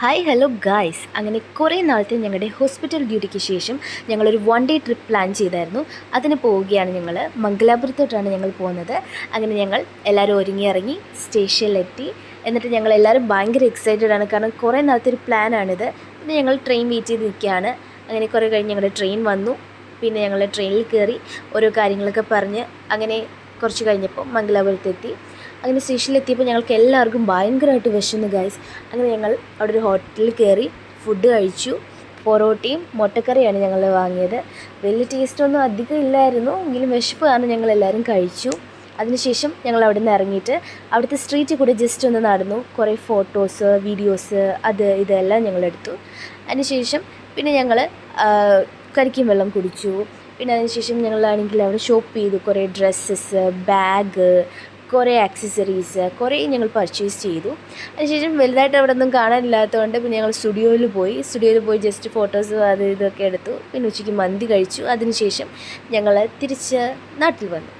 Hi hello guys, അങ്ങനെ കുറേ നാളത്തെ ഞങ്ങളുടെ ഹോസ്പിറ്റൽ ഡ്യൂട്ടിക്ക് ശേഷം ഞങ്ങളൊരു 1 ഡേ ട്രിപ്പ് പ്ലാൻ ചെയ്തായിരുന്നു. അതിന് പോവുകയാണ്. മംഗലാപുരത്തോട്ടാണ് ഞങ്ങൾ പോകുന്നത്. അങ്ങനെ ഞങ്ങൾ എല്ലാവരും ഒരുങ്ങി ഇറങ്ങി സ്റ്റേഷനിലെത്തി. എന്നിട്ട് ഞങ്ങൾ എല്ലാവരും ഭയങ്കര എക്സൈറ്റഡ് ആണ്, കാരണം കുറേ നാളത്തെ ഒരു പ്ലാനാണിത്. പിന്നെ ഞങ്ങൾ ട്രെയിൻ വെയിറ്റ് ചെയ്ത് നിൽക്കുകയാണ്. അങ്ങനെ കുറേ കഴിഞ്ഞ് ഞങ്ങളുടെ ട്രെയിൻ വന്നു. പിന്നെ ഞങ്ങൾ ട്രെയിനിൽ കയറി ഓരോ കാര്യങ്ങളൊക്കെ പറഞ്ഞ് അങ്ങനെ കുറച്ച് കഴിഞ്ഞപ്പോൾ മംഗലാപുരത്തെത്തി. അങ്ങനെ സ്റ്റേഷനിലെത്തിയപ്പോൾ ഞങ്ങൾക്ക് എല്ലാവർക്കും ഭയങ്കരമായിട്ട് വിശന്നു ഗൈസ്. അങ്ങനെ ഞങ്ങൾ അവിടെ ഒരു ഹോട്ടലിൽ കയറി ഫുഡ് കഴിച്ചു. പൊറോട്ടയും മുട്ടക്കറിയാണ് ഞങ്ങൾ വാങ്ങിയത്. വലിയ ടേസ്റ്റൊന്നും അധികം ഇല്ലായിരുന്നു, എങ്കിലും വിശപ്പ് കാരണം ഞങ്ങളെല്ലാവരും കഴിച്ചു. അതിനുശേഷം ഞങ്ങൾ അവിടെ നിന്ന് ഇറങ്ങിയിട്ട് അവിടുത്തെ സ്ട്രീറ്റിൽ കൂടെ ജസ്റ്റ് ഒന്ന് നടന്നു. കുറേ ഫോട്ടോസ്, വീഡിയോസ്, ഇതെല്ലാം ഞങ്ങളെടുത്തു. അതിനുശേഷം പിന്നെ ഞങ്ങൾ കരിക്കും വെള്ളം കുടിച്ചു. പിന്നെ അതിനുശേഷം ഞങ്ങളാണെങ്കിൽ അവിടെ ഷോപ്പ് ചെയ്തു. കുറേ ഡ്രസ്സസ്, ബാഗ്, കുറേ ആക്സസറീസ് കുറേ ഞങ്ങൾ പർച്ചേസ് ചെയ്തു. അതിനുശേഷം വലുതായിട്ട് അവിടെ ഒന്നും കാണാനില്ലാത്തതുകൊണ്ട് പിന്നെ ഞങ്ങൾ സ്റ്റുഡിയോയിൽ പോയി ജസ്റ്റ് ഫോട്ടോസ് ഇതൊക്കെ എടുത്തു. പിന്നെ ഉച്ചയ്ക്ക് മന്തി കഴിച്ചു. അതിനുശേഷം ഞങ്ങൾ തിരിച്ച് നാട്ടിൽ വന്നു.